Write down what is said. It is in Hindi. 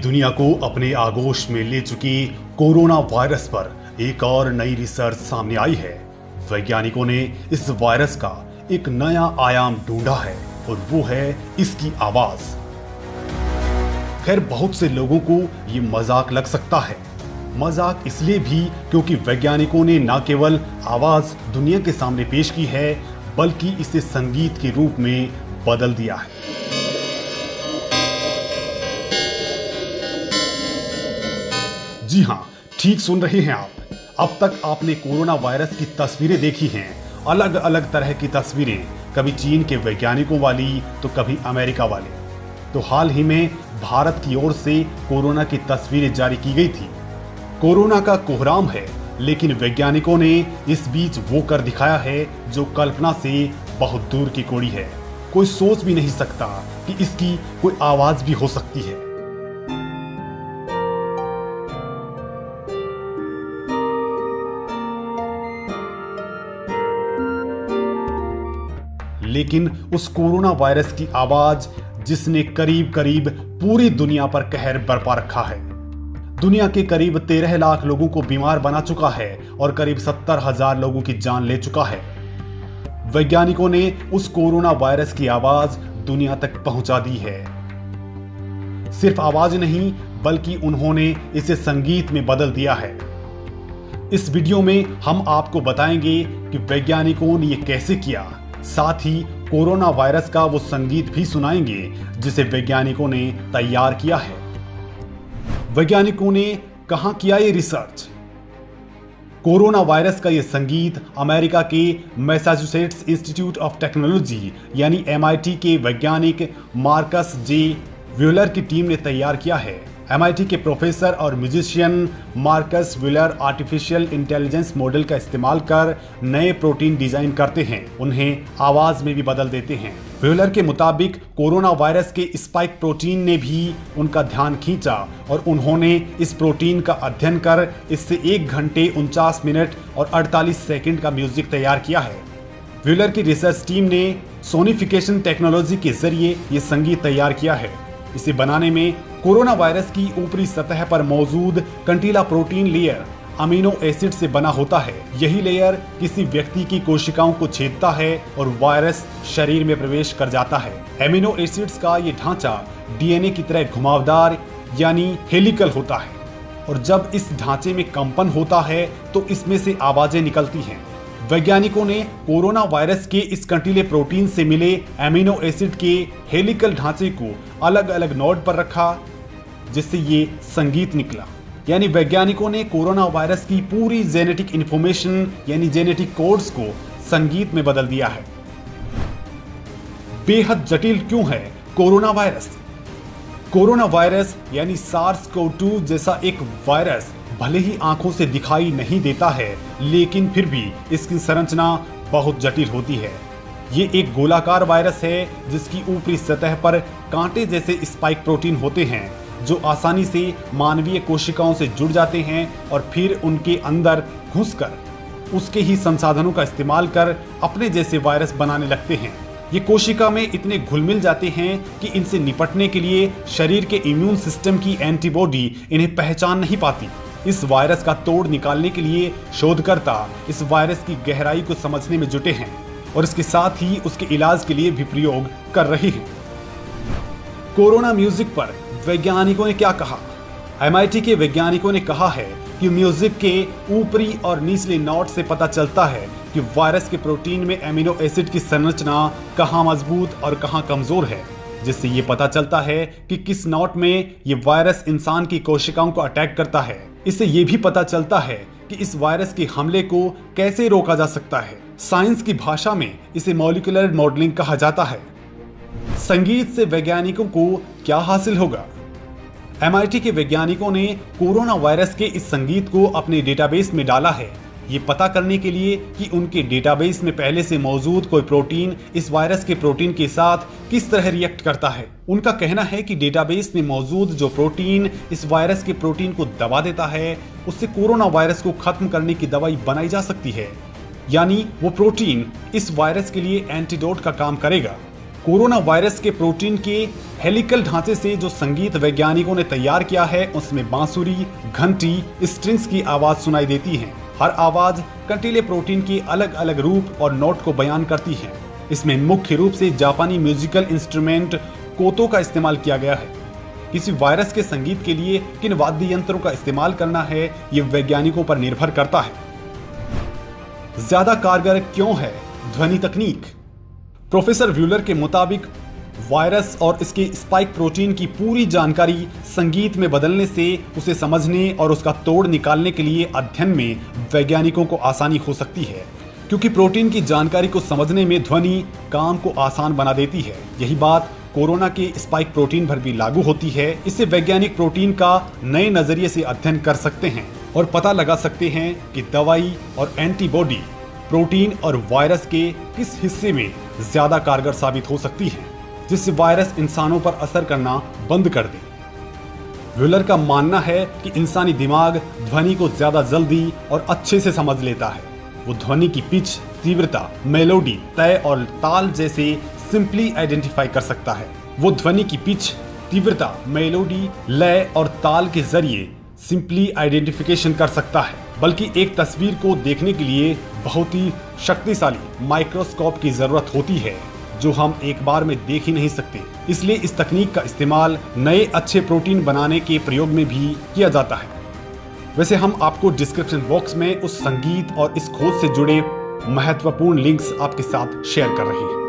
दुनिया को अपने आगोश में ले चुकी कोरोना वायरस पर एक और नई रिसर्च सामने आई है। वैज्ञानिकों ने इस वायरस का एक नया आयाम ढूंढा है और वो है इसकी आवाज। खैर, बहुत से लोगों को ये मजाक लग सकता है। मजाक इसलिए भी क्योंकि वैज्ञानिकों ने न केवल आवाज दुनिया के सामने पेश की है, बल्कि इसे संगीत के रूप में बदल दिया है। जी हाँ, ठीक सुन रहे हैं आप। अब तक आपने कोरोना वायरस की तस्वीरें देखी हैं, अलग अलग तरह की तस्वीरें, कभी चीन के वैज्ञानिकों वाली तो कभी अमेरिका वाली। तो हाल ही में भारत की ओर से कोरोना की तस्वीरें जारी की गई थी। कोरोना का कोहराम है, लेकिन वैज्ञानिकों ने इस बीच वो कर दिखाया है जो कल्पना से बहुत दूर की कोड़ी है। कोई सोच भी नहीं सकता कि इसकी कोई आवाज भी हो सकती है। लेकिन उस कोरोना वायरस की आवाज जिसने करीब करीब पूरी दुनिया पर कहर बरपा रखा है। दुनिया के करीब 13 लाख लोगों को बीमार बना चुका है और करीब 70,000 लोगों की जान ले चुका है। वैज्ञानिकों ने उस कोरोना वायरस की आवाज दुनिया तक पहुंचा दी है। सिर्फ आवाज नहीं, बल्कि उन्होंने इसे संगीत में बदल दिया है। इस वीडियो में हम आपको बताएंगे कि वैज्ञानिकों ने यह कैसे किया। साथ ही कोरोना वायरस का वो संगीत भी सुनाएंगे जिसे वैज्ञानिकों ने तैयार किया है। वैज्ञानिकों ने कहां किया ये रिसर्च? कोरोना वायरस का ये संगीत अमेरिका के मैसाचुसेट्स इंस्टीट्यूट ऑफ टेक्नोलॉजी यानी MIT के वैज्ञानिक मार्कस जे व्यूलर की टीम ने तैयार किया है। MIT के प्रोफेसर और musician Markus Buehler artificial intelligence model का इस्तेमाल कर नए प्रोटीन डिजाइन करते हैं, उन्हें आवाज में भी बदल देते हैं। व्यूलर के मुताबिक कोरोना वायरस के स्पाइक प्रोटीन ने भी उनका ध्यान खींचा और उन्होंने इस प्रोटीन का अध्ययन कर इससे 1 घंटे 49 मिनट और 48 सेकंड का म्यूजिक तैयार किया है। व्यूलर की रिसर्च टीम ने सोनिफिकेशन टेक्नोलॉजी के जरिए ये संगीत तैयार किया है। इसे बनाने में कोरोना वायरस की ऊपरी सतह पर मौजूद कंटीला प्रोटीन लेयर अमीनो एसिड से बना होता है। यही लेयर किसी व्यक्ति की कोशिकाओं को छेदता है और वायरस शरीर में प्रवेश कर जाता है। एमिनो एसिड्स का ये ढांचा DNA की तरह घुमावदार यानी हेलिकल होता है और जब इस ढांचे में कंपन होता है तो इसमें से आवाजें निकलती हैं। वैज्ञानिकों ने कोरोना वायरस के इस कंटीले प्रोटीन से मिले एमिनो एसिड के हेलिकल ढांचे को अलग अलग नोड पर रखा, जिससे ये संगीत निकला। यानी वैज्ञानिकों ने कोरोना वायरस की पूरी जेनेटिक इंफॉर्मेशन यानी जेनेटिक कोड्स को संगीत में बदल दिया है। बेहद जटिल क्यों है कोरोना वायरस? कोरोना वायरस यानी SARS-CoV-2 जैसा एक वायरस भले ही आंखों से दिखाई नहीं देता है, लेकिन फिर भी इसकी संरचना बहुत जटिल होती है। ये एक गोलाकार वायरस है जिसकी ऊपरी सतह पर कांटे जैसे स्पाइक प्रोटीन होते हैं जो आसानी से मानवीय कोशिकाओं से जुड़ जाते हैं और फिर उनके अंदर घुसकर उसके ही संसाधनों का इस्तेमाल कर अपने जैसे वायरस बनाने लगते हैं। ये कोशिका में इतने घुल मिल जाते हैं कि इनसे निपटने के लिए शरीर के इम्यून सिस्टम की एंटीबॉडी इन्हें पहचान नहीं पाती। इस वायरस का तोड़ निकालने के लिए शोधकर्ता इस वायरस की गहराई को समझने में जुटे हैं और इसके साथ ही उसके इलाज के लिए भी प्रयोग कर रहे हैं। कोरोना म्यूजिक पर वैज्ञानिकों ने क्या कहा? MIT के वैज्ञानिकों ने कहा है कि म्यूजिक के ऊपरी और निचले नोट से पता चलता है कि वायरस के प्रोटीन में एमिनो एसिड की संरचना कहाँ मजबूत और कहाँ कमजोर है, जिससे ये पता चलता है कि किस नोट में ये वायरस इंसान की कोशिकाओं को अटैक करता है। इससे ये भी पता चलता है कि इस वायरस के हमले को कैसे रोका जा सकता है। साइंस की भाषा में इसे मॉलिक्यूलर मॉडलिंग कहा जाता है। संगीत से वैज्ञानिकों को क्या हासिल होगा? MIT के वैज्ञानिकों ने कोरोना वायरस के इस संगीत को अपने डेटाबेस में डाला है, ये पता करने के लिए कि उनके डेटाबेस में पहले से मौजूद कोई प्रोटीन इस वायरस के प्रोटीन के साथ किस तरह रिएक्ट करता है। उनका कहना है कि डेटाबेस में मौजूद जो प्रोटीन इस वायरस के प्रोटीन को दबा देता है, उससे कोरोना वायरस को खत्म करने की दवाई बनाई जा सकती है। यानी वो प्रोटीन इस वायरस के लिए एंटीडोट का काम करेगा। कोरोना वायरस के प्रोटीन के हेलिकल ढांचे से जो संगीत वैज्ञानिकों ने तैयार किया है उसमें बांसुरी, घंटी, स्ट्रिंग्स की आवाज सुनाई देती है। हर आवाज कंटीले प्रोटीन के अलग अलग रूप और नोट को बयान करती है। इसमें मुख्य रूप से जापानी म्यूजिकल इंस्ट्रूमेंट कोतो का इस्तेमाल किया गया है। किसी वायरस के संगीत के लिए किन वाद्य यंत्रों का इस्तेमाल करना है ये वैज्ञानिकों पर निर्भर करता है। ज्यादा कारगर क्यों है ध्वनि तकनीक? प्रोफेसर व्यूलर के मुताबिक वायरस और इसके स्पाइक प्रोटीन की पूरी जानकारी संगीत में बदलने से उसे समझने और उसका तोड़ निकालने के लिए अध्ययन में वैज्ञानिकों को आसानी हो सकती है, क्योंकि प्रोटीन की जानकारी को समझने में ध्वनि काम को आसान बना देती है। यही बात कोरोना के स्पाइक प्रोटीन पर भी लागू होती है। इससे वैज्ञानिक प्रोटीन का नए नजरिए से अध्ययन कर सकते हैं और पता लगा सकते हैं कि दवाई और एंटीबॉडी प्रोटीन और वायरस के किस हिस्से में ज्यादा कारगर साबित हो सकती है, जिससे वायरस इंसानों पर असर करना बंद कर दे। व्यूलर का मानना है कि इंसानी दिमाग ध्वनि को ज्यादा जल्दी और अच्छे से समझ लेता है। वो ध्वनि की पिच, तीव्रता, मेलोडी, तय और ताल जैसे सिंपली आइडेंटिफाई कर सकता है। वो ध्वनि की पिच, तीव्रता, मेलोडी, लय और ताल के जरिए सिंपली आइडेंटिफिकेशन कर सकता है, बल्कि एक तस्वीर को देखने के लिए बहुत ही शक्तिशाली माइक्रोस्कोप की जरूरत होती है, जो हम एक बार में देख ही नहीं सकते। इसलिए इस तकनीक का इस्तेमाल नए अच्छे प्रोटीन बनाने के प्रयोग में भी किया जाता है। वैसे हम आपको डिस्क्रिप्शन बॉक्स में उस संगीत और इस खोज से जुड़े महत्वपूर्ण लिंक्स आपके साथ शेयर कर रहे हैं।